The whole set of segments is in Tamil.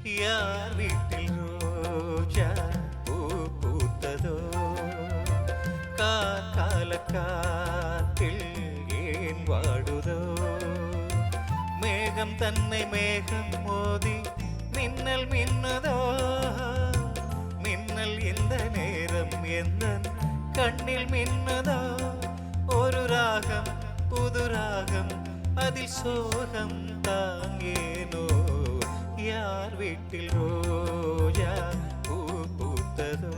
யார் வீட்டில் ரோஜா பூ பூத்ததோ கால காத்தில் ஏன் வாடுதோ மேகம் தன்னை மேகம் மோதி மின்னல் மின்னதோ மின்னல் இந்த நேரம் எந்த கண்ணில் மின்னதோ ஒரு ராகம் புது ராகம் அதில் சோகம் தாங்கேனோ யார் வீட்டில் ரோஜா பூ பூத்ததோ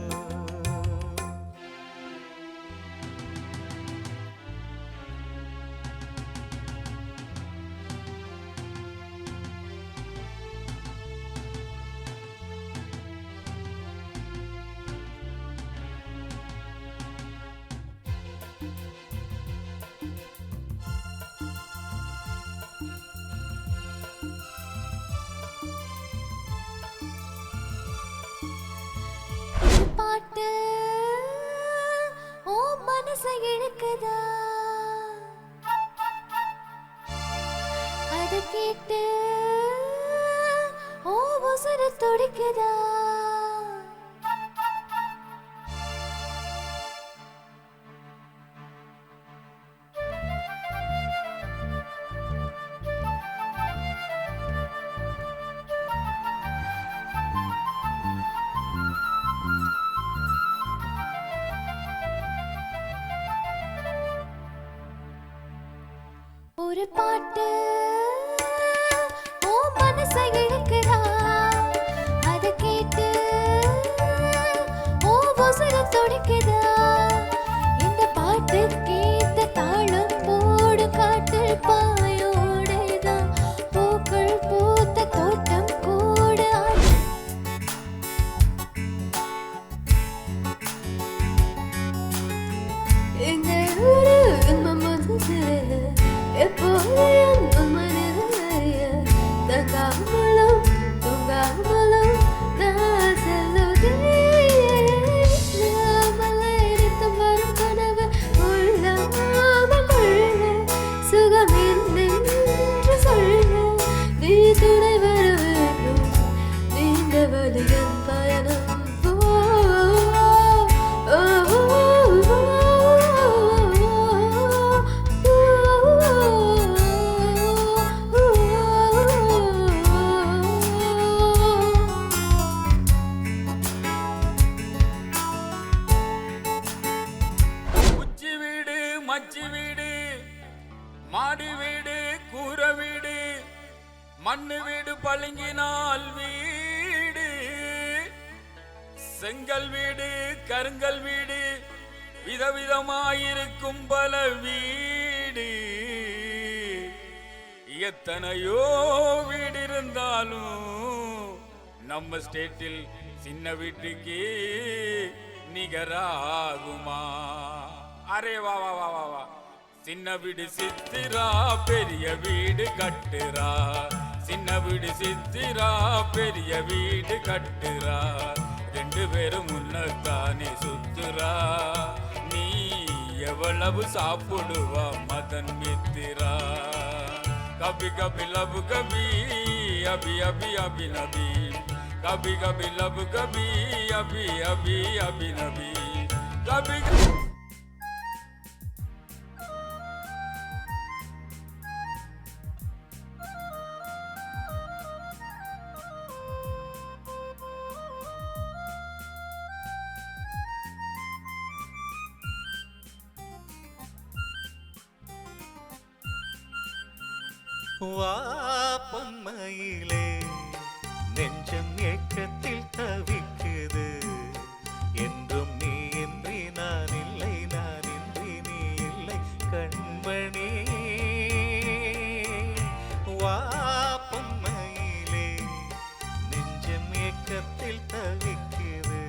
பாட்டு ஓ மனசை இழுக்குதா அத கேட்டு ஓ உசுர துடிக்குதா ஒரு பாட்டு ஓ மனசை இழுக்குதா அத கேட்டு ஓ உசுர துடிக்குதா இந்த பாட்டு கேட்ட தாளம் போடு காட்டில் பாயோடைதான் பூக்கள் பூத்த தோட்டம் கூட எங்க ஊரு மனசு எப்போதும் மனதறிய தங்காமலும் தூங்காமலும் நான் செல்லுதே நாமலைத்து வரும் கனவு கொள்ளாம கொள்ள சுகம் என்று சொல்ல நீ துணை வர வேண்டும் நீண்ட வழியின் பயணம் மச்சி வீடு மாடி வீடு கூரை வீடு மண்ணு வீடு பளிங்கினால் வீடு செங்கல் வீடு கருங்கல் வீடு விதவிதமாயிருக்கும் பல வீடு எத்தனையோ வீடு இருந்தாலும் நம்ம ஸ்டேட்டில் சின்ன வீட்டுக்கு நிகராகுமா அரே வா வா வா வா வா சின்ன வீடு சித்திரா பெரிய வீடு கட்டுறா சின்ன வீடு சித்திரா பெரிய வீடு கட்டுறா ரெண்டு பேரும் முன்னத்தானே சுத்துறா நீ எவ்வளவு சாப்பிடுவா மதன் மித்திரா கபி கபி லபு கபி அபி அபி அபி நபி கபி கபி லபு கபி அபி அபி அபி நபி கபி வா பொம்மையிலே நெஞ்சம் ஏக்கத்தில் தவிக்குது என்றும் நீ இன்றி நான் இல்லை நான் இன்றி நீ இல்லை கண்மணி வா பொம்மையிலே நெஞ்சம் ஏக்கத்தில் தவிக்குது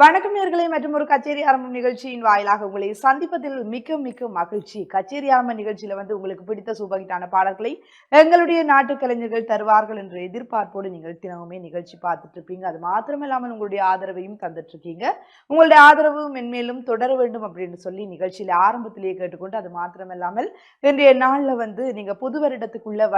வணக்கம் நேயர்களே, மற்றும் ஒரு கச்சேரி ஆரம்பம் நிகழ்ச்சியின் வாயிலாக உங்களை சந்திப்பதில் மிக்க மிக்க மகிழ்ச்சி. கச்சேரி ஆரம்ப நிகழ்ச்சியில உங்களுக்கு பிடித்த சூப்பர் ஹிட்டான பாடல்களை எங்களுடைய நாட்டு கலைஞர்கள் தருவார்கள் என்ற எதிர்பார்ப்போடு நீங்கள் தினமுமே நிகழ்ச்சி பார்த்துட்டு இருப்பீங்க. அது மாத்திரமில்லாமல் உங்களுடைய ஆதரவையும் தந்துட்டு இருக்கீங்க. உங்களுடைய ஆதரவு மென்மேலும் தொடர வேண்டும் அப்படின்னு சொல்லி நிகழ்ச்சியில ஆரம்பத்திலேயே கேட்டுக்கொண்டு, அது மாத்திரமில்லாமல் இன்றைய நாள்ல நீங்க புது வருடத்துக்குள்ள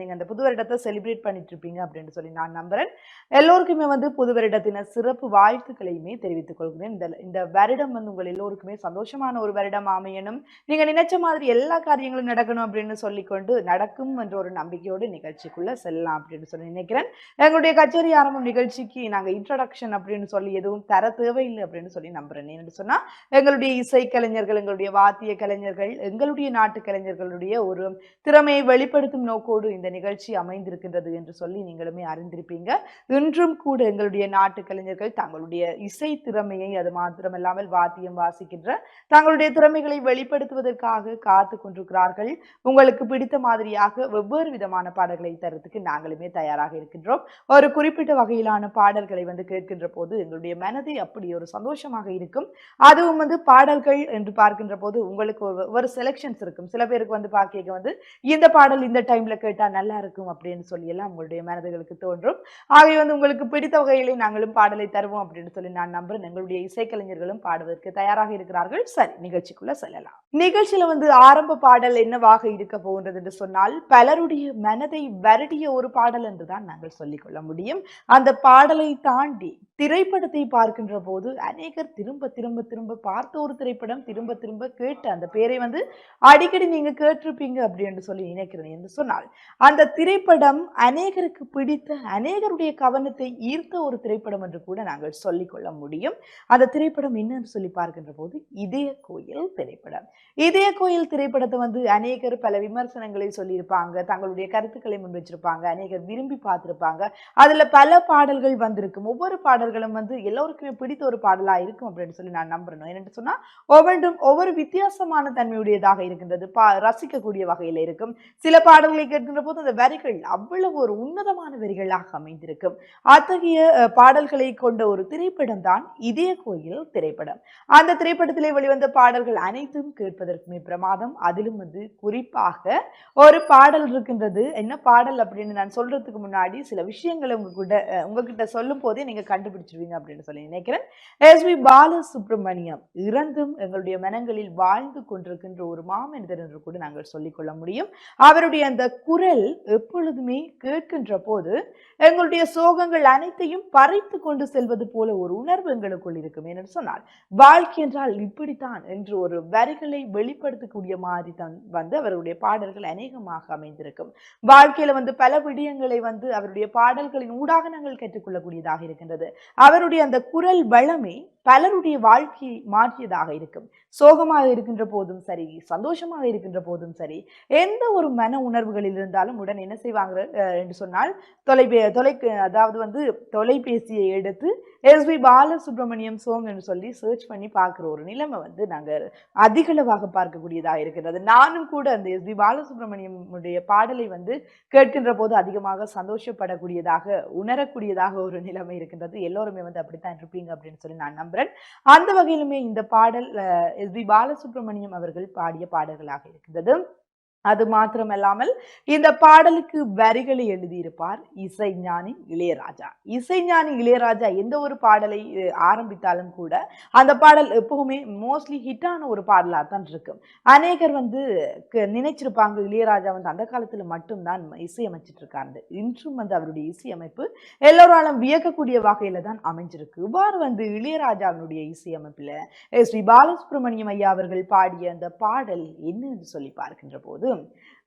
நீங்க அந்த புது வருடத்தை செலிப்ரேட் பண்ணிட்டு இருப்பீங்க அப்படின்னு சொல்லி நான் நம்புறேன். எல்லோருக்குமே புது வருடத்தின சிறப்பு வாழ்த்துக்களை தெரிவித்துக் கொள்கிறேன். இந்த வருடம் உங்கள் எல்லோருக்குமே சந்தோஷமான ஒரு வருடம் அமையணும், நீங்க நினைச்ச மாதிரி எல்லா காரியங்களும் நடக்கணும் அப்படின்னு சொல்லிக்கொண்டு நடக்கும் என்ற ஒரு நம்பிக்கையோடு நிகழ்ச்சிக்குள்ள செல்லலாம் அப்படின்னு சொல்லி நினைக்கிறேன். எங்களுடைய கச்சேரி ஆரம்பம் நிகழ்ச்சிக்கு நாங்க இன்ட்ரோடக்ஷன் அப்படின்னு சொல்லி எதுவும் தர தேவையில்லை அப்படின்னு சொல்லி நம்புறேன். என்று சொன்னா எங்களுடைய இசை கலைஞர்கள், எங்களுடைய வாத்திய கலைஞர்கள், எங்களுடைய நாட்டு கலைஞர்களுடைய ஒரு திறமையை வெளிப்படுத்தும் நோக்கோடு இந்த நிகழ்ச்சி அமைந்திருக்கின்றது என்று சொல்லி நீங்களுமே அறிந்திருப்பீங்க. இன்றும் கூட எங்களுடைய நாட்டு கலைஞர்கள் தங்களுடைய இசை திறமையை, அது மாத்திரமல்லாமல் வாத்தியம் வாசிக்கின்ற தங்களுடைய திறமைகளை வெளிப்படுத்துவதற்காக காத்து கொண்டிருக்கிறார்கள். உங்களுக்கு பிடித்த மாதிரியாக வெவ்வேறு விதமான பாடல்களை தரத்துக்கு நாங்களுமே தயாராக இருக்கின்றோம். ஒரு குறிப்பிட்ட வகையிலான பாடல்களை கேட்கின்ற போது எங்களுடைய மனதை அப்படி ஒரு சந்தோஷமாக இருக்கும். அதுவும் பாடல்கள் என்று பார்க்கின்ற போது உங்களுக்கு ஒரு செலக்ஷன்ஸ் இருக்கும். சில பேருக்கு பார்க்க இந்த பாடல் இந்த டைம்ல கேட்டா நல்லா இருக்கும் அப்படின்னு சொல்லி எல்லாம் உங்களுடைய மனதுகளுக்கு தோன்றும். ஆகவே உங்களுக்கு பிடித்த வகையிலே நாங்களும் பாடலை தருவோம் அப்படின்னு சொல்லி நான் நம்புறேன். எங்களுடைய இசைக்கலைஞர்களும் பாடுவதற்கு தயாராக இருக்கிறார்கள். சரி, நிகழ்ச்சிக்குள்ள செல்லலாம். நிகழ்ச்சியில ஆரம்ப பாடல் என்னவாக இருக்க போகின்றது என்று சொன்னால், பலருடைய மனதை வருடிய ஒரு பாடல் என்றுதான் நாங்கள் சொல்லிக்கொள்ள முடியும். அந்த பாடலை தாண்டி திரைப்படத்தை பார்க்கின்ற போது அநேகர் திரும்ப திரும்ப திரும்ப பார்த்த ஒரு திரைப்படம், திரும்ப திரும்ப கேட்டு அந்த பேரை அடிக்கடி நீங்க கேட்டிருப்பீங்க அப்படின்னு சொல்லி நினைக்கிறேன். என்று சொன்னால் அந்த திரைப்படம் அநேகருக்கு பிடித்த, அநேகருடைய கவனத்தை ஈர்த்த ஒரு திரைப்படம் என்று கூட நாங்கள் சொல்லிக்கொள்ள முடியும். அந்த திரைப்படம் என்னன்னு சொல்லி பார்க்கின்ற போது இதய கோயில் திரைப்படம். இதய கோயில் திரைப்படத்தை அநேகர் பல விமர்சனங்களை சொல்லியிருப்பாங்க, தங்களுடைய கருத்துக்களை முன் வச்சிருப்பாங்க, அநேகர் விரும்பி பார்த்திருப்பாங்க. அதுல பல பாடல்கள் வந்திருக்கும். ஒவ்வொரு பாடல்களும் எல்லோருக்குமே பிடித்த ஒரு பாடலா இருக்கும் அப்படின்னு சொல்லி நான் நம்புறேன். என்னன்னு சொன்னா ஒவ்வொன்றும் ஒவ்வொரு வித்தியாசமான தன்மையுடையதாக இருக்கின்றது, ரசிக்கக்கூடிய வகையில இருக்கும். சில பாடல்களை கேட்கின்ற போது அந்த வரிகள் அவ்வளவு ஒரு உன்னதமான வரிகளாக அமைந்திருக்கும். அத்தகைய பாடல்களை கொண்ட ஒரு திரைப்படம் தான் இதய கோயில் திரைப்படம். அந்த திரைப்படத்திலே வெளிவந்த பாடல்கள் அனைத்தும் கேட்பதற்குமே பிரமாதம். அதிலும் குறிப்பாக ஒரு பாடல் இருக்கின்றது. என்ன பாடல் அப்படின்னு நான் சொல்றதுக்கு முன்னாடி சில விஷயங்களை உங்ககிட்ட சொல்லும் போதே நீங்க கண்டுபிடிச்சிருவீங்க அப்படின்னு சொல்லி நினைக்கிறேன். எஸ்.பி. பாலசுப்ரமணியம் இறந்தும் எங்களுடைய மனங்களில் வாழ்ந்து கொண்டிருக்கின்ற ஒரு மாமனிதர் என்று கூட நாங்கள் சொல்லிக்கொள்ள முடியும். அவருடைய அந்த குரல் எப்பொழுதுமே கேட்கின்ற போது எங்களுடைய சோகங்கள் அனைத்தையும் பறித்து கொண்டு செல்வது போல ஒரு உணர்வு எங்களுக்குள் இருக்கும். என்று சொன்னால் வாழ்க்கை என்றால் இப்படித்தான் என்று ஒரு வரிகளை வெளிப்படுத்தக்கூடிய மாதிரி தான் அவருடைய பாடல்கள் அநேகமாக அமைந்திருக்கும். வாழ்க்கையில பல விடயங்களை அவருடைய பாடல்களின் ஊடாக நாங்கள் கற்றுக்கொள்ளக்கூடியதாக இருக்கின்றது. அவருடைய அந்த குரல் வளமே பலருடைய வாழ்க்கையை மாற்றியதாக இருக்கும். சோகமாக இருக்கின்ற போதும் சரி, சந்தோஷமாக இருக்கின்ற போதும் சரி, எந்த ஒரு மன உணர்வுகளில் இருந்தாலும் உடன் என்ன செய்வாங்க என்று சொன்னால் தொலைபேசியை எடுத்து எஸ்.பி. பாலசுப்ரமணியம் சோங் என்று சொல்லி சர்ச் பண்ணி பார்க்கிற ஒரு நிலைமை நாங்கள் அதிகளவாக பார்க்கக்கூடியதாக இருக்கிறது. நானும் கூட அந்த எஸ்.பி. பாலசுப்ரமணியம் பாடலை கேட்கின்ற போது அதிகமாக சந்தோஷப்படக்கூடியதாக, உணரக்கூடியதாக ஒரு நிலைமை இருக்கின்றது. எல்லோருமே அப்படித்தான் இருப்பீங்க அப்படின்னு சொல்லி நான் நம்புறேன். அந்த வகையிலுமே இந்த பாடல் எஸ்.பி. பாலசுப்ரமணியம் அவர்கள் பாடிய பாடல்களாக இருக்கின்றது. அது மாத்திரமல்லாமல் இந்த பாடலுக்கு வரிகளை எழுதியிருப்பார் இசைஞானி இளையராஜா. இசைஞானி இளையராஜா எந்த ஒரு பாடலை ஆரம்பித்தாலும் கூட அந்த பாடல் எப்பவுமே மோஸ்ட்லி ஹிட்டான ஒரு பாடலாக தான் இருக்கும். அநேகர் நினைச்சிருப்பாங்க இளையராஜா அந்த காலத்துல மட்டும்தான் இசையமைச்சிட்டு இருக்காரு. இன்றும் அவருடைய இசையமைப்பு எல்லோராலும் வியக்கக்கூடிய வகையில தான் அமைஞ்சிருக்கு. இவ்வாறு இளையராஜாவினுடைய இசையமைப்புல எஸ்.பி. பாலசுப்ரமணியம் ஐயா அவர்கள் பாடிய அந்த பாடல் என்னன்னு சொல்லி பார்க்கின்ற போது,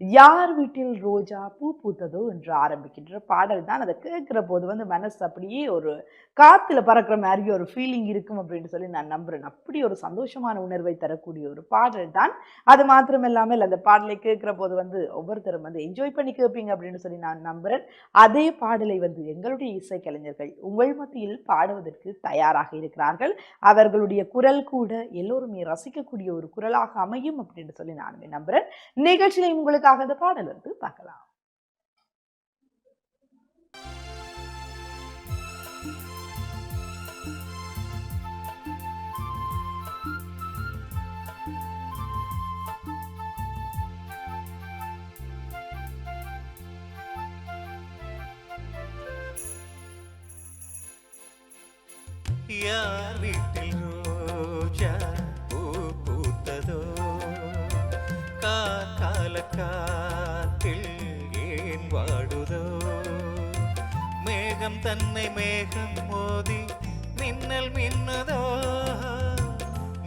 யார் வீட்டில் ரோஜா பூ பூத்ததோ என்று ஆரம்பிக்கின்ற பாடல் தான். அதை கேட்கிற போது மனசு அப்படியே ஒரு காத்துல பறக்கிற மாதிரி ஒரு ஃபீலிங் இருக்கும் அப்படின்னு சொல்லி நான் நம்புறேன். அப்படி ஒரு சந்தோஷமான உணர்வை தரக்கூடிய ஒரு பாடல் தான். அது மாத்திரமில்லாமல் அந்த பாடலை கேட்கிற போது ஒவ்வொருத்தரும் என்ஜாய் பண்ணி கேட்பீங்க அப்படின்னு சொல்லி நான் நம்புறேன். அதே பாடலை எங்களுடைய இசை கலைஞர்கள் உங்கள் மத்தியில் பாடுவதற்கு தயாராக இருக்கிறார்கள். அவர்களுடைய குரல் கூட எல்லோருமே ரசிக்கக்கூடிய ஒரு குரலாக அமையும் அப்படின்னு சொல்லி நானுமே நம்புறேன். நிகழ்ச்சியில உங்களுக்காக அந்த பாடல் பார்க்கலாம். யார் வீட்டில் ரோஜா பூ பூத்ததோ கால காற்றில் ஏன் வாடுதோ மேகம் தன்னை மேகம் மோதி மின்னல் மின்னதோ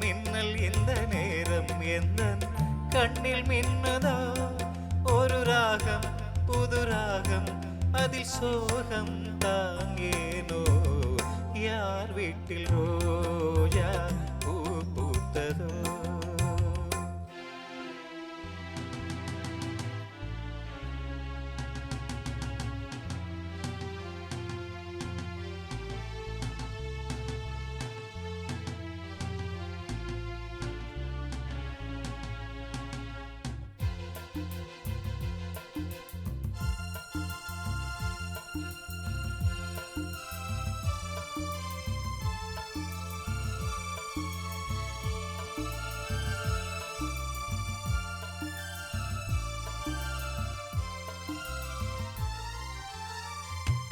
மின்னல் இந்த நேரம் எந்த கண்ணில் மின்னதோ ஒரு ராகம் புது ராகம் அதில் சோகம் தாங்கேனோ யார் வீட்டில் ரோஜா பூ பூத்ததோ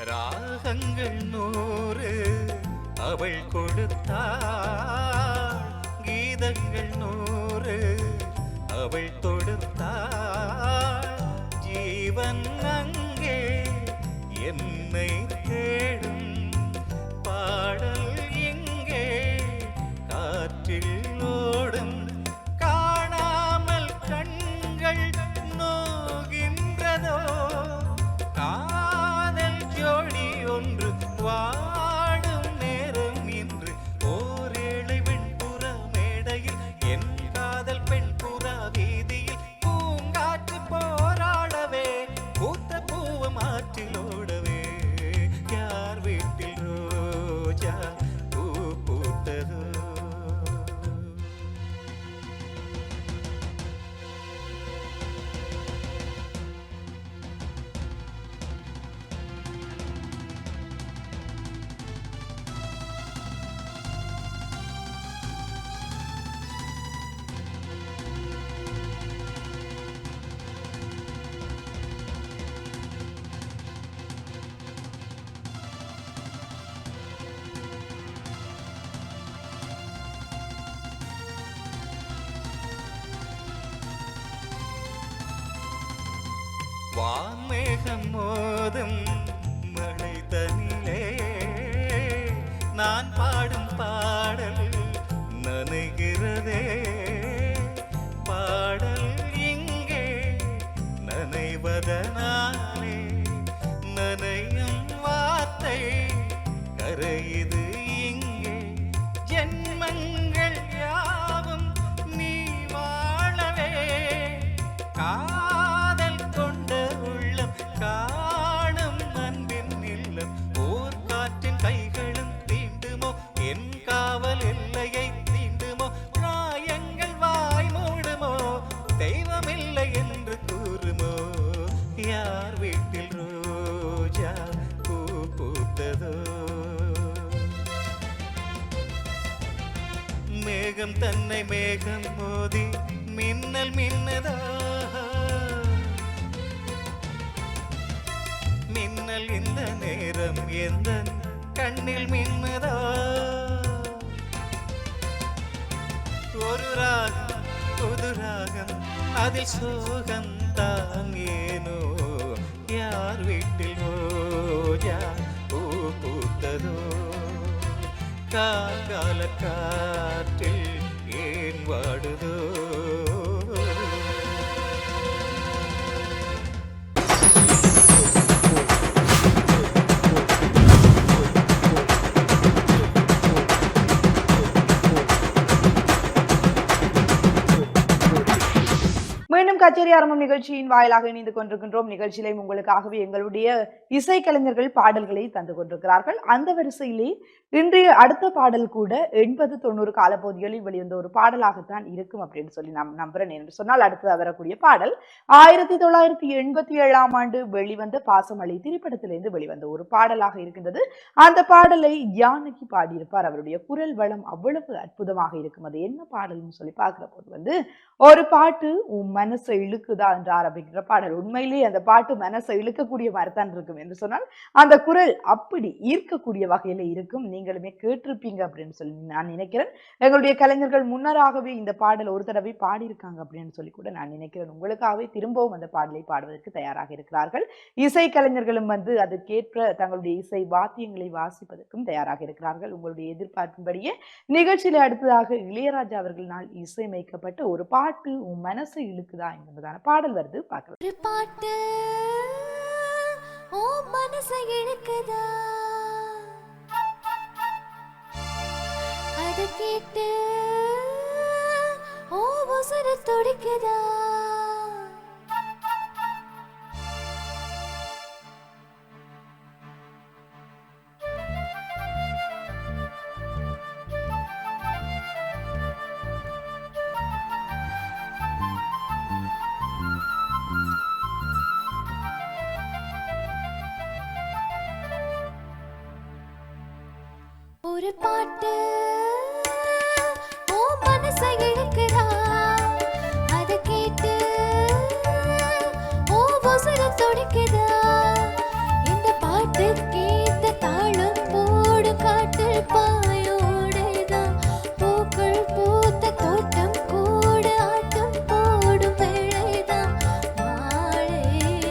ராகங்கள் 100 அவள் கொடுத்தாள் கீதங்கள் 100 அவள் தொடுத்தாள் ஜீவன் அங்கே என்னை தேடும் பாடல் எங்கே காற்றில் ஓடும் காணாமல் கண்கள் நோகின்றதோ ஜோடி ஒன்று வாடும் நேரம் இன்று ஓரேழை வெண்புற மேடையில் என் காதல் பெண்புறா வீதியில் பூங்காற்று போராடவே பூத்த பூவம் ஆற்றிலோடவே யார் வீட்டில் ரோஜா பூ பூத்ததோ வான்மேகம் மோதும் மழை தனிலே நான் பாடும் பாடல் நனைகிறதே பாடல் இங்கே நனைவதனாலே நனையும் வார்த்தை கரையுது இங்கே ஜென்மங்கள் யாவும் நீ வாழவே காதல் கொண்ட உள்ளம் காணும் அன்பின் இல்லம் ஓர் காற்றின் கைகளும் தீண்டுமோ என் காவல் எல்லையை தீண்டுமோ நாயங்கள் வாய் மூடுமோ தெய்வமில்லை என்று கூறுமோ யார் வீட்டில் ரோஜா பூ பூத்ததோ மேகம் தன்னை மேகம் மோதி மின்னல் மின்னதோ மின்னல் இந்த நேரம் எந்த கண்ணில் மின்னதோ ஒரு ராகம் புது ராகம் அதில் சோகம் தாங்கேனோ யார் வீட்டில் ரோஜா பூ பூத்ததோ கால காற்றில் ஏன் வாடுதோ மீண்டும் கச்சேரி ஆரம்பம் நிகழ்ச்சியின் வாயிலாக இணைந்து கொண்டிருக்கின்றோம். நிகழ்ச்சியிலே உங்களுக்காகவே எங்களுடைய இசைக்கலைஞர்கள் பாடல்களை தந்து கொண்டிருக்கிறார்கள். அந்த வரிசையிலே இன்றைய அடுத்த பாடல் கூட 80-90 காலப்பகுதிகளில் வெளிவந்த ஒரு பாடலாகத்தான் இருக்கும் அப்படின்னு சொல்லி நாம் நம்புறேன். என்று சொன்னால் அடுத்து வரக்கூடிய பாடல் 1987ஆம் ஆண்டு வெளிவந்த பாசமழை திரைப்படத்திலிருந்து வெளிவந்த ஒரு பாடலாக இருக்கின்றது. அந்த பாடலை ஜானகி பாடியிருப்பார். அவருடைய குரல் வளம் அவ்வளவு அற்புதமாக இருக்கும். அது என்ன பாடல்னு சொல்லி பார்க்கிற போது ஒரு பாட்டு உன் மனசை இழுக்குதா என்று ஆரம்பிக்கிற பாடல். உண்மையிலேயே அந்த பாட்டு மனசை இழுக்கக்கூடிய மாதிரி தான் இருக்கும் என்று சொன்னால் அந்த குரல் அப்படி ஈர்க்கக்கூடிய வகையில இருக்கும். நீங்களுமே கேட்டிருப்பீங்க அப்படின்னு சொல்லி நான் நினைக்கிறேன். எங்களுடைய கலைஞர்கள் முன்னராகவே இந்த பாடல் ஒரு தடவை பாடியிருக்காங்க அப்படின்னு சொல்லி கூட நான் நினைக்கிறேன். உங்களுக்காகவே திரும்பவும் அந்த பாடலை பாடுவதற்கு தயாராக இருக்கிறார்கள். இசை கலைஞர்களும் வந்து அதுக்கேற்ற தங்களுடைய இசை வாத்தியங்களை வாசிப்பதற்கும் தயாராக இருக்கிறார்கள். உங்களுடைய எதிர்பார்க்கும்படியே நிகழ்ச்சியில அடுத்ததாக இளையராஜா அவர்களால் இசையமைக்கப்பட்ட ஒரு பாட்டு உன் மனசை இழுக்குதா என்பதான பாடல் வருது, பார்க்கலாம். ஒரு பாட்டு ஓ மனசை இழுக்குதா, அத கேட்டு ஓ உசுர துடிக்குதா, ஒரு பாட்டு ஓ மனசை இழுக்குதா, அத கேட்டு ஓ உசுர துடிக்குதா, இந்த பாட்டு கேட்ட தாளம் போடு காட்டில் பாயோடுதான், பூக்கள் பூத்த தோட்டம் கூட ஆட்டம் போடும் வேளைதான், மாலை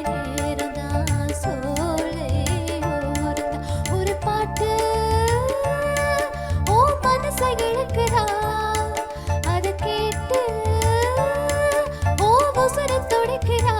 நேரம்தான் சோலை ஓரந்தான், ஒரு பாட்டு ஓ மனசை இழுக்குதா, அத கேட்டு ஓ உசுர துடிக்குதா.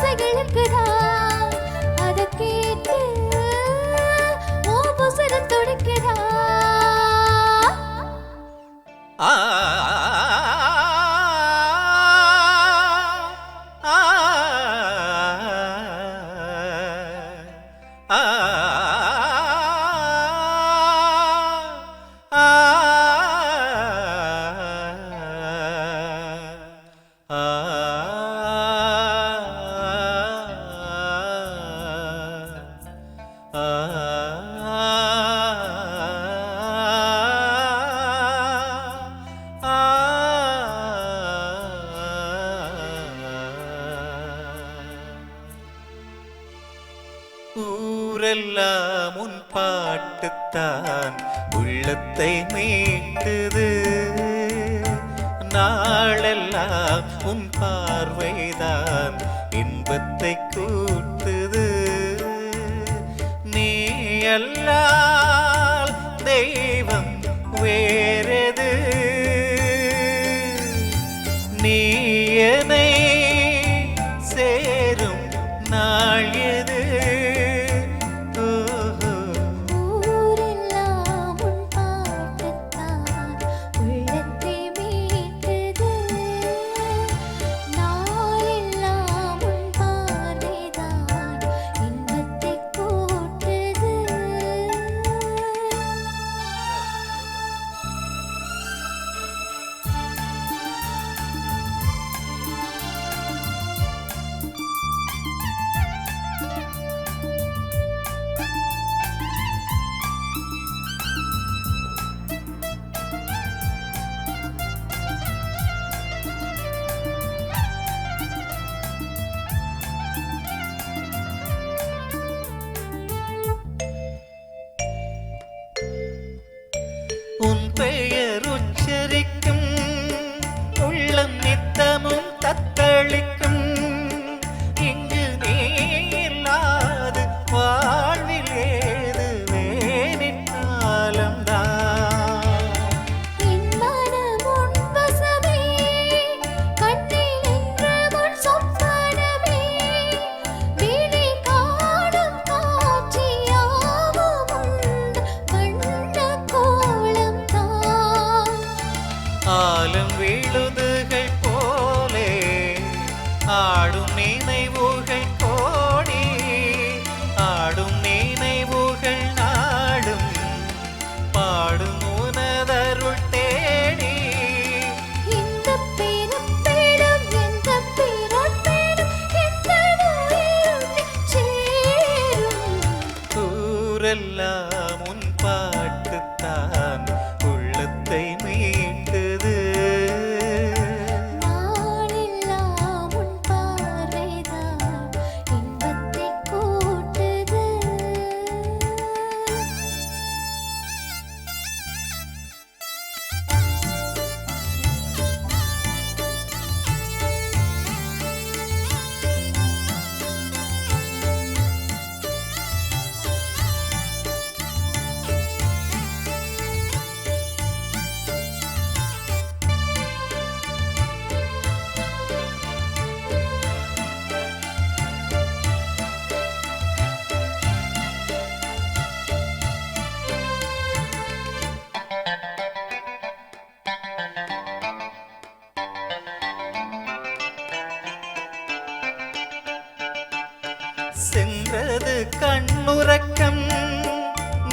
மனசைகளுக்குதா அத கேட்டு ஓ புசர துடிக்குதா ஊரெல்லாம் உன் பாட்டுத்தான் உள்ளத்தை மீட்டுது, நாளெல்லாம் உன் பார்வைதான் இன்பத்தை கூட்டுது. நீ அல்லால் தெய்வம் வேறெது, நீ என்னை சேரும் நாள் எது? ஊரெல்லாம் உன் பாட்டுத்தான் உள்ளத்தை மீட்டது, நாளெல்லாம் உன் பார்வைதான் இன்பத்தை கூட்டுது. உன் பெயர் உச்சரிக்கும் உள்ளம் நித்தமும் தத்தளிக்கும், இங்கு நீ இல்லாது வாழ்வில் ஏது வேனிற்காலம்தான். என் மனம் உன் வசமே, கண்ணில் என்ற உன் சொப்பனமே, விழி காணும் காட்சியாவும் வண்ண கோலம்தான். ஆலம் விழுதுகள் போலே ஆடும் நினைவுகள் கோடி, ஆடும் நினைவுகள் நாடும் பாடும் உனதருள் தேடி. இந்த பிறப்பிடம் எந்த பிறப்பிடம் எந்த உயிரும் சேரும். ஊரெல்லாம் உன் பாட்டுத்தான் உள்ளத்தை மீட்டது, நாளெல்லாம் உன் பார்வைதான் இன்பத்தை கூட்டுது. சென்றது கண்ணுறக்கம்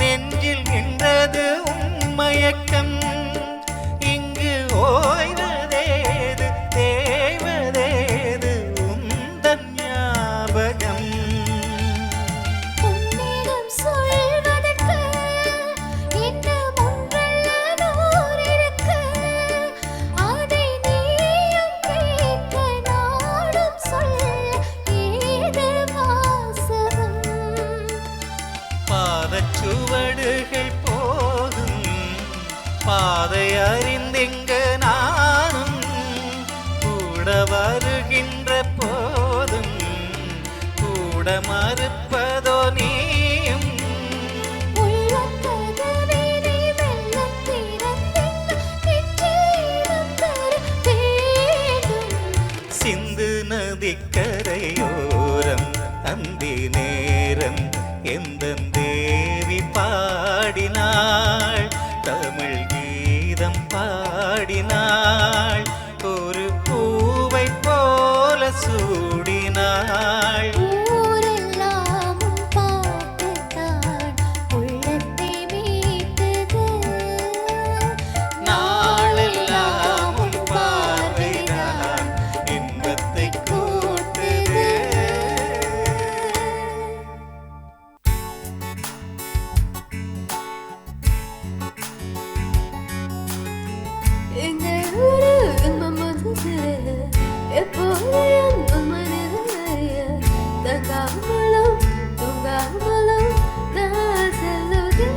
நெஞ்சில் நின்றது உன்மயக்கம், இங்கு ஓய்வதேது தேவதேது உந்தன் ஞாபகம். உன்னிடம் சொல்வதற்கு இன்னும் ஒன்றல்ல நூறு இருக்கு, அதை நீயும் கேட்க நாடும் சொல்ல ஏது வாசகம். பாதச்சுவடுகள் போதும் பாதை அறிந்திங்க நானும் கூட வருகின்ற போதும் கூட மறுப்பதோ நீயும். உள்ளக்கதவினை மெல்லத் திறந்தென்ன நெற்றியிடம் தர வேண்டும். சிந்து நதிக்கரையோ அந்தி நேரம் எந்தன் தேவி பாடினாள் தமிழ் கீதம் பாடினாள் ஒரு பூவை போல சூடினாள் ஊரெல்லாம் உன் பாட்டுத்தான் உள்ளத்தை மீட்டது. நாளெல்லாம் உன் பார்வைதான் இன்பத்தை கூட்டுது. எங்கள் ஊரு இன்பம் வந்தது, எப்போதும் உன் மனதிலே தங்காமலும் தூங்காமலும் நான் செல்லுதே.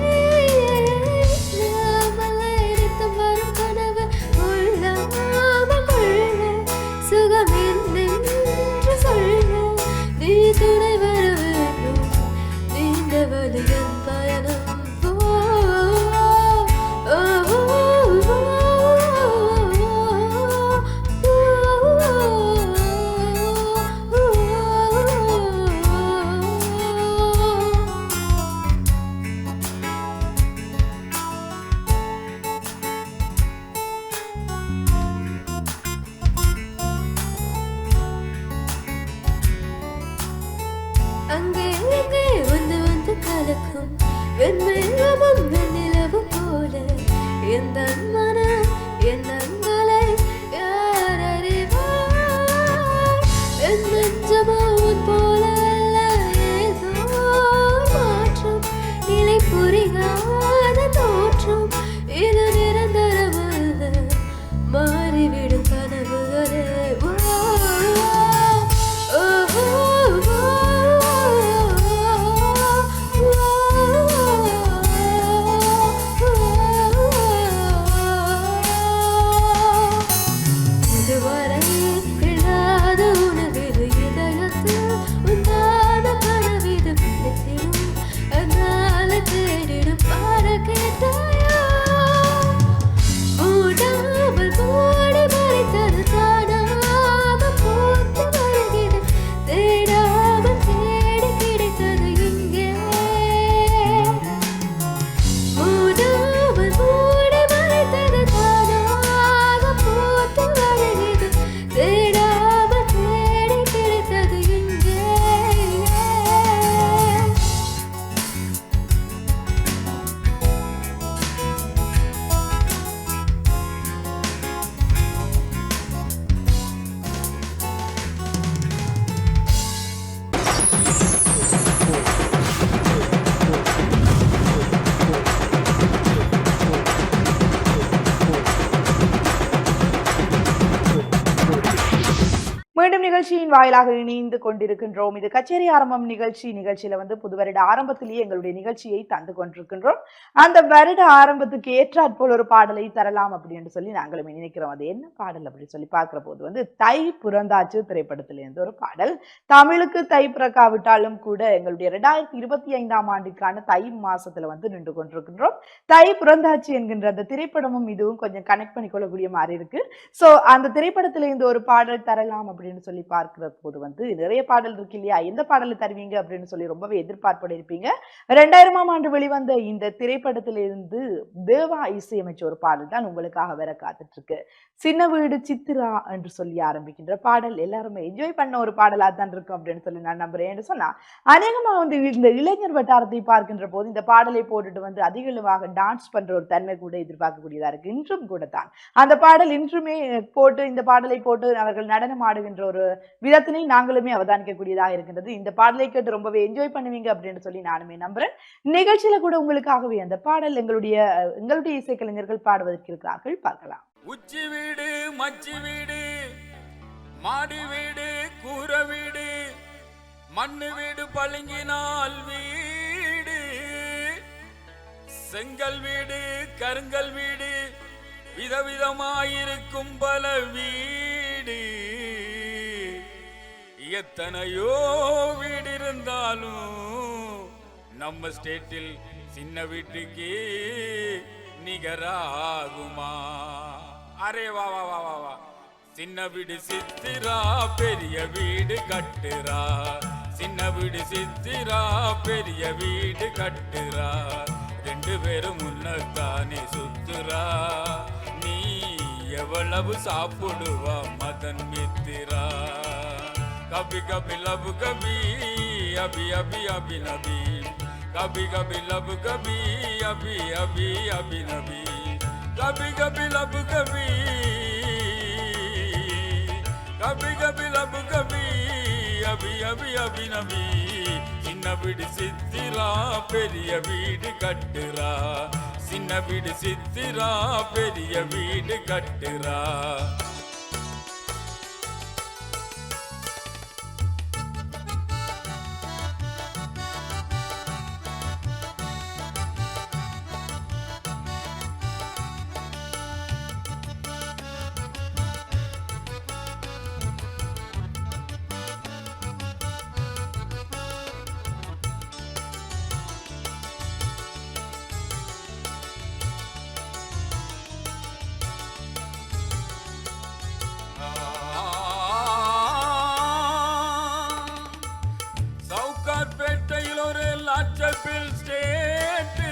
நாமலே நித்தம் வரும் கனவு கொள்ளாமல் கொள்ள சுகம் என்னென்று சொல்ல நீ துணை வர வேண்டும். நீண்ட வழியின் பயணம் அங்கே இங்கே வந்து வந்து கலக்கும் வெண்மேகமும் வெண்ணிலவு போல எந்த மனம் எண்ணங்களை யார் அறிவார்? என் நெஞ்சமோ உன் போல அல்ல, ஏதோ மாற்றம் நிலை புரியாத தோற்றம். இது நிரந்தரமல்ல, மாறிவிடும் கனவுகளே. இதுவரை கிழாத உணவிது இதயத்தில் உண்டான கனவிது பிடித்திடும். அதனால தேடிடும் பார கேட்டாயா? மூடாமல் மூடி மறைத்தது தானாக பூத்து வருகிறது. தேடாமல் தேடி கிடைத்தது இங்கே. மூடாமல் மூடி மறைத்தது தானாக பூத்து வருகிறது. தேடாமல் தேடி கிடைத்தது இங்கே. மீண்டும் நிகழ்ச்சியின் வாயிலாக இணைந்து கொண்டிருக்கின்றோம். இது கச்சேரி ஆரம்பம் நிகழ்ச்சியில வந்து புது வருட ஆரம்பத்திலேயே எங்களுடைய நிகழ்ச்சியை தந்து கொண்டிருக்கின்றோம். அந்த வருட ஆரம்பத்துக்கு ஏற்றாற்போல் ஒரு பாடலை தரலாம் அப்படின்னு சொல்லி நாங்களும் நினைக்கிறோம். அது என்ன பாடல் அப்படின்னு சொல்லி பார்க்கிற போது வந்து தை புறந்தாச்சு திரைப்படத்திலிருந்து ஒரு பாடல். தமிழுக்கு தை பிறக்காவிட்டாலும் கூட எங்களுடைய 2025ஆம் ஆண்டுக்கான தை மாசத்துல வந்து நின்று கொண்டிருக்கின்றோம். தை புறந்தாச்சு என்கின்ற அந்த திரைப்படமும் இதுவும் கொஞ்சம் கனெக்ட் பண்ணிக்கொள்ளக்கூடிய மாதிரி இருக்கு. சோ அந்த திரைப்படத்துல இந்த ஒரு பாடல் தரலாம் அப்படின்னு சொல்லி பார்க்கிற போது வந்து நிறைய பாடல் இருக்கு இல்லையா? எந்த பாடலை தருவீங்க அப்படின்னு சொல்லி ரொம்பவே எதிர்பார்ப்போடு இருப்பீங்க. 2000ஆம் ஆண்டு வெளிவந்த இந்த திரைப்படத்திலிருந்து தேவா இசையமைச்ச ஒரு பாடல் தான் உங்களுக்காக வேற காத்துட்டு இருக்கு. சின்ன வீடு சித்திரா என்று சொல்லி ஆரம்பிக்கின்ற பாடல் எல்லாருமே என்ஜாய் பண்ண ஒரு பாடலா தான் இருக்கும் அப்படின்னு சொல்லி நான் நம்புறேன். சொன்னா அநேகமா வந்து இந்த இளைஞர் வட்டாரத்தை பார்க்கின்ற போது இந்த பாடலை போட்டுட்டு வந்து அதிகளவாக டான்ஸ் பண்ற ஒரு தன்மை கூட எதிர்பார்க்கக்கூடியதா இருக்கு. இன்றும் கூட தான் அந்த பாடல் இன்றுமே போட்டு இந்த பாடலை போட்டு அவர்கள் நடனம் ஆடுகின்ற ஒரு விதத்தினை நாங்களுமே அவதானிக்கக்கூடியதாக இருக்கின்றது. இந்த பாடலை கேட்டு ரொம்பவே என்ஜாய் பண்ணுவீங்க அப்படின்னு சொல்லி நானுமே நம்புறேன். நிகழ்ச்சியில கூட உங்களுக்காகவே அந்த பாடல் எங்களுடைய இசைக்கலைஞர்கள் பாடுவதற்கு இருக்கிறார்கள், பார்க்கலாம். உச்சி வீடு மச்சி வீடு மாடி வீடு கூர வீடு மண்ணு வீடு பளிங்கினால் வீடு செங்கல் வீடு கருங்கல் வீடு விதவிதமாயிருக்கும் பல வீடு. எத்தனையோ வீடு இருந்தாலும் நம்ம ஸ்டேட்டில் சின்ன வீட்டுக்கு நிகராகுமா? அரே வா வா வா வா வா. சின்ன வீடு சித்திரா பெரிய வீடு கட்டுறா. சின்ன வீடு சித்திரா பெரிய வீடு கட்டுறா ரெண்டு பேரும் முன்னத்தானே சுத்துறா நீ எவ்வளவு சாப்பிடுவா மதன் மித்திரா கபி கபி லவ் கபி அபி அபி அபி நபி கபி கபி லவ் கபி அபி அபி அபி நபி கபி கபி லவ் கபி கபி கபி லவ் கபி அபி அபி அபி நபி சின்ன வீடு சித்திரா பெரிய வீடு கட்டுறா சின்ன வீடு சித்திரா பெரிய வீடு கட்டுறா சவுகார்பேட்டையில் ஒரு லாச்சபில் ஸ்டேட்டு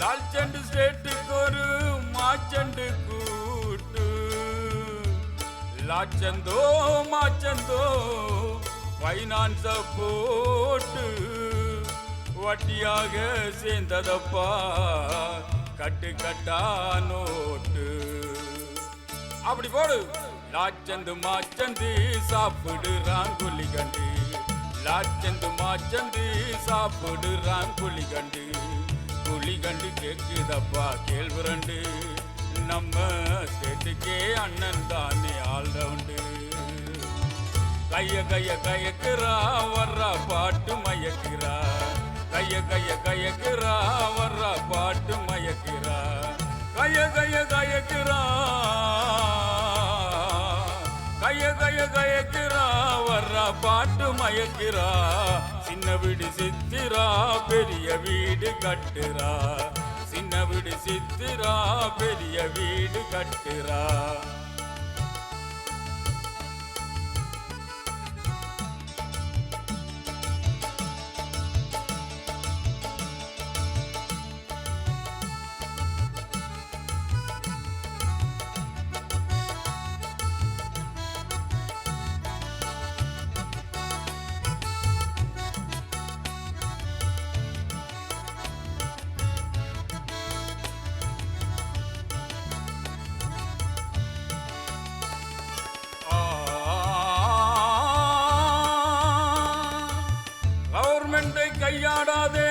லால்சண்ட் ஸ்டேட்டுக்கு ஒரு மாச்சண்டு கூட்டு லாச்சந்தோ மாச்சந்தோ ஃபைனான்ஸ போட்டு வட்டியாக சேர்ந்ததப்பா கட்டு கட்டா நோட்டு அப்படி போடு லாச்சந்து மாச்சந்து சாப்பிடுறான் குழிகண்டு லாச்சந்து மாச்சந்து சாப்பிடுறான் குழிகண்டு குழிகண்டு கேக்குதப்பா கேள்விரண்டு நம்ம ஸ்டேட்டுக்கே அண்ணன் தானே ஆல்ரவுண்டு கைய கைய கயக்குறா வர்றா பாட்டு மயக்கிறா கைய கைய கயக்குறா வர்றா பாட்டு மயக்கிறா கைய கைய கயக்குறா கைய கைய கயக்கிறா வர்றா பாட்டு மயக்கிறா சின்ன வீடு சித்திரா பெரிய வீடு கட்டுறா சின்ன வீடு சித்திரா பெரிய வீடு கட்டுறா கவர்மெண்டை கையாடாதே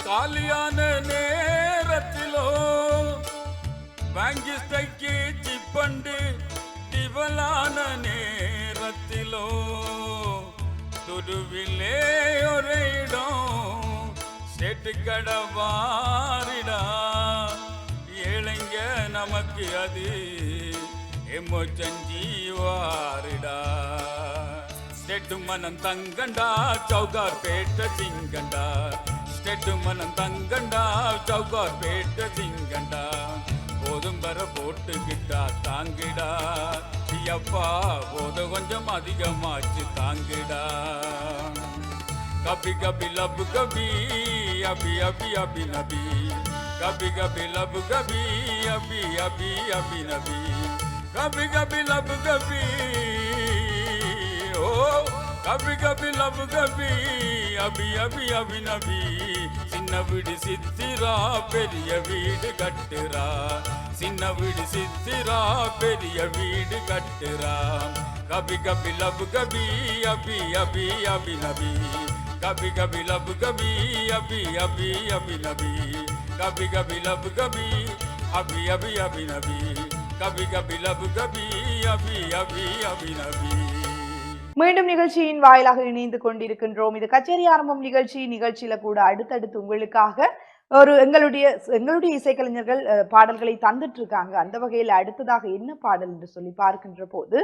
காலியான நேரத்திலோ பேங்கிஸ்டைக்கு சிப்பண்டு டிவலான நேரத்திலோ துருவிலே ஒரு இடம் செட்டு கடவாரிடா ஏழைங்க நமக்கு அது எம்மொச்சஞ்சி வாரிடா ஸ்டெட்டு மனம் தங்கண்டா சவுகார்பேட்டை சிங்கண்டா ஸ்டெட்டு மனம் தங்கண்டா சவுகார்பேட்டை சிங்கண்டா போதும் வர போட்டுக்கிட்டா தாங்கிடா ஐயப்பா போது கொஞ்சம் அதிகமாச்சு தாங்கிடா கபி கபி லவ் கபி அபி அபி அபி நபி கபி கபி லவ் கபி அபி அபி அபி நபி கபி கபி லவ் கபி ஓ கபி கபி லவ் கபி அபி அபி அபி நபி சின்ன வீடு சித்திரா பெரிய வீடு கட்டுறா சின்ன வீடு சித்திரா பெரிய வீடு கட்டுறா கபி கபி லவ் கபி அபி அபி அபி நபி கபி கபி லவ் கபி அபி அபி அபி நபி கபி கபி லவ் கபி அபி அபி அபி நபி கபி கபி லவ் கபி அபி அபி அபி நபி மீண்டும் நிகழ்ச்சியின் வாயிலாக இணைந்து கொண்டிருக்கின்றோம். இது கச்சேரி ஆரம்பம் நிகழ்ச்சியில கூட அடுத்தடுத்து உங்களுக்காக எங்களுடைய இசைக்கலைஞர்கள் பாடல்களை தந்துட்டு இருக்காங்க. அந்த வகையில் அடுத்ததாக என்ன பாடல் என்று சொல்லி பார்க்கின்ற போது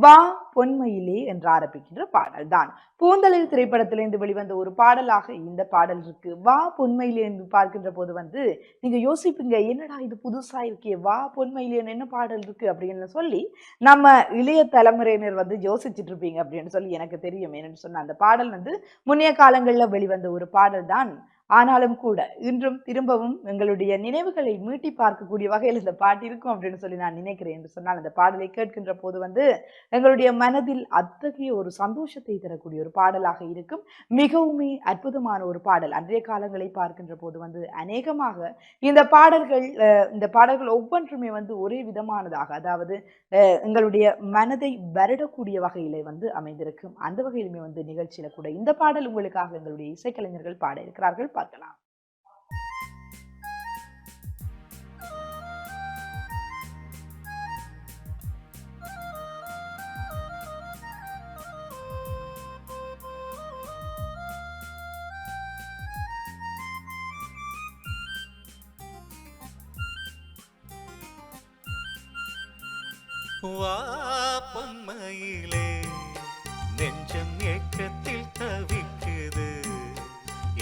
வா பொன்மையிலே என்று ஆரம்பிக்கின்ற பாடல் தான். பூந்தளிர் திரைப்படத்திலிருந்து வெளிவந்த ஒரு பாடலாக இந்த பாடல் இருக்கு. வா பொன்மையிலே என்று பார்க்கின்ற போது நீங்க யோசிப்பீங்க, என்னடா இது புதுசா இருக்கே, வா பொன்மையிலே என்ன பாடல் இருக்கு அப்படின்னு சொல்லி நம்ம இளைய தலைமுறையினர் யோசிச்சுட்டு இருப்பீங்க அப்படின்னு சொல்லி எனக்கு தெரியும். என்னன்னு சொன்ன அந்த பாடல் முன்னைய காலங்களில் வெளிவந்த ஒரு பாடல் தான். ஆனாலும் கூட இன்றும் திரும்பவும் எங்களுடைய நினைவுகளை மீட்டி பார்க்கக்கூடிய வகையில் இந்த பாட்டு இருக்கும் அப்படின்னு சொல்லி நான் நினைக்கிறேன். என்று சொன்னால் அந்த பாடலை கேட்கின்ற போது எங்களுடைய மனதில் அத்தகைய ஒரு சந்தோஷத்தை தரக்கூடிய ஒரு பாடலாக இருக்கும். மிகவுமே அற்புதமான ஒரு பாடல். அன்றைய காலங்களை பார்க்கின்ற போது அநேகமாக இந்த பாடல்கள் ஒவ்வொன்றுமே ஒரே விதமானதாக, அதாவது எங்களுடைய மனதை வருடக்கூடிய வகையிலே அமைந்திருக்கும். அந்த வகையிலுமே நிகழ்ச்சியில கூட இந்த பாடல் உங்களுக்காக எங்களுடைய இசைக்கலைஞர்கள் பாட இருக்கிறார்கள். பார்க்கலாம். வா பொன்மையிலே நெஞ்சம் ஏக்கத்தில் தவிக்குது,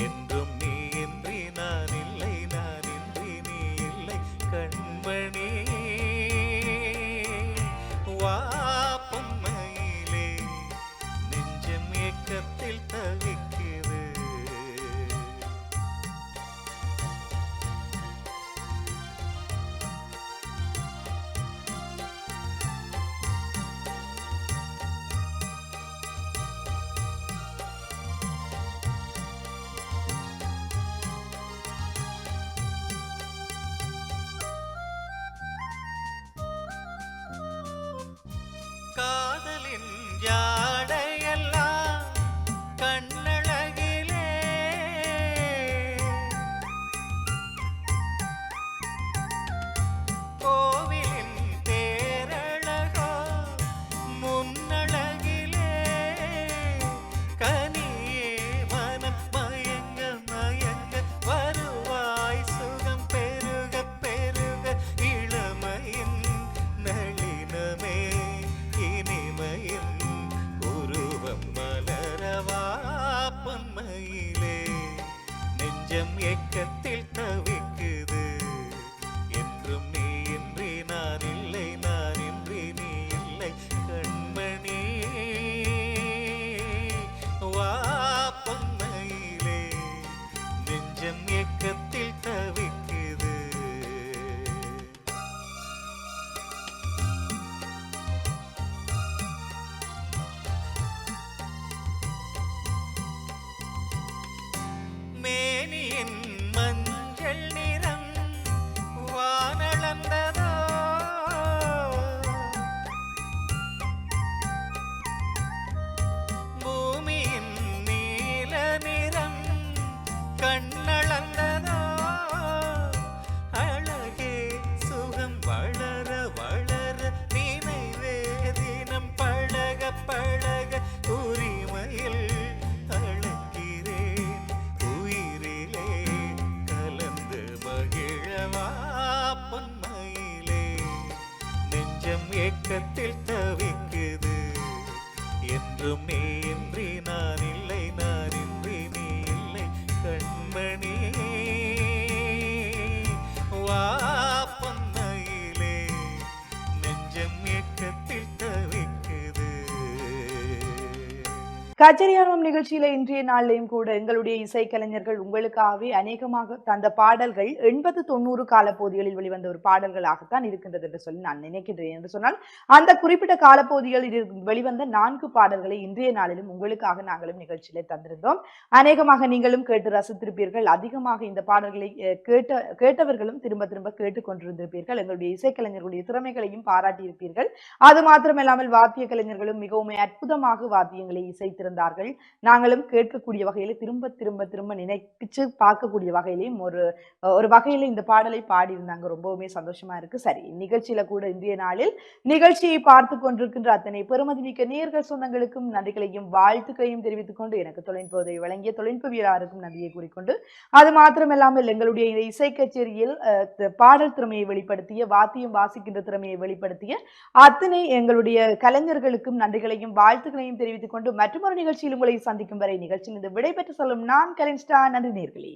என்றும் நீ இன்றி நான் இல்லை, நான் இன்றி நீ இல்லை கண்மணி. வா பொன்மையிலே நெஞ்சம் ஏக்கத்தில் தவிக்குது. காதலின் ஜாடையெல்லாம் கண்ணழகிலே, கோவிலின் தேரழகோ முன்னழகிலே, கனியே மனம் மயங்க மயங்க வருவாய் சுகம் பெருக பெருக, இளமையின் நளினமே இனிமையின் உருவம் மலரவா பொன்மையிலே நெஞ்சம் ஏக்கத்தில் தவிக்குது, என்றும் நீ இன்றி நான் இல்லை, நான் இன்றி நீ இல்லை கண்மணி. வா பொன்மையிலே நெஞ்சம் ஏக்கத்தில் தவிக்குது. மேனியின் மஞ்சள் நிறம் வானளந்ததோ, பூமியின் நீல நிறம் கண்ணளந்ததோ, அழகே சுகம் வளர வளர நினைவே தினம் பழக பழக, உரிமையில் அழைக்கிறேன் உயிரிலே கலந்து மகிழவா பொன்மையிலே நெஞ்சம் ஏக்கத்தில் தவிக்குது, என்றும் நீ இன்றி நான் இல்லை, நான் இன்றி நீ இல்லை கண்மணி. வா பொன்மையிலே நெஞ்சம் ஏக்கத்தில் தவிக்குது. கச்சேரியாரம் நிகழ்ச்சியில இன்றைய நாளிலையும் கூட எங்களுடைய இசைக்கலைஞர்கள் உங்களுக்காகவே அநேகமாக தந்த பாடல்கள் 80-90 காலப்பகுதிகளில் வெளிவந்த ஒரு பாடல்களாகத்தான் இருக்கின்றது என்று சொல்லி நான் நினைக்கின்றேன். என்று சொன்னால் அந்த குறிப்பிட்ட காலப்பகுதிகளில் வெளிவந்த 4 பாடல்களை இன்றைய நாளிலும் உங்களுக்காக நாங்களும் நிகழ்ச்சியிலே தந்திருந்தோம். அநேகமாக நீங்களும் கேட்டு ரசித்திருப்பீர்கள். அதிகமாக இந்த பாடல்களை கேட்டவர்களும் திரும்ப திரும்ப கேட்டுக்கொண்டிருந்திருப்பீர்கள். எங்களுடைய இசைக்கலைஞர்களுடைய திறமைகளையும் பாராட்டியிருப்பீர்கள். அது மாத்திரமில்லாமல் வாத்திய கலைஞர்களும் மிகவும் அற்புதமாக வாத்தியங்களை இசைத்திருந்தார்கள். தந்திருந்தார்கள். நாங்களும் கேட்கக்கூடிய வகையில திரும்ப திரும்ப திரும்ப நினைச்சு பார்க்கக்கூடிய வகையிலையும் ஒரு ஒரு வகையில இந்த பாடலை பாடியிருந்தாங்க. ரொம்பவுமே சந்தோஷமா இருக்கு. சரி, நிகழ்ச்சியில கூட இன்றைய நாளில் நிகழ்ச்சியை பார்த்து கொண்டிருக்கின்ற அத்தனை பெருமதிமிக்க நேயர்கள் சொந்தங்களுக்கும் நன்றிகளையும் வாழ்த்துக்களையும் தெரிவித்துக் கொண்டு எனக்கு தொழில்நுட்பத்தை வழங்கிய தொழில்நுட்பவியலாருக்கும் நன்றியை கூறிக்கொண்டு அது மாத்திரமில்லாமல் எங்களுடைய இந்த இசை கச்சேரியில் பாடல் திறமையை வெளிப்படுத்திய வாத்தியம் வாசிக்கின்ற திறமையை வெளிப்படுத்திய அத்தனை எங்களுடைய கலைஞர்களுக்கும் நன்றிகளையும் வாழ்த்துக்களையும் தெரிவித்துக் கொண்டு மற்றொரு நிகழ்ச்சியில் உங்களை சந்திக்கும் வரை நிகழ்ச்சியில் இருந்து விடைபெற்று செல்லும் நான் கலின்ஸ்டா. நன்றி நேயர்களே.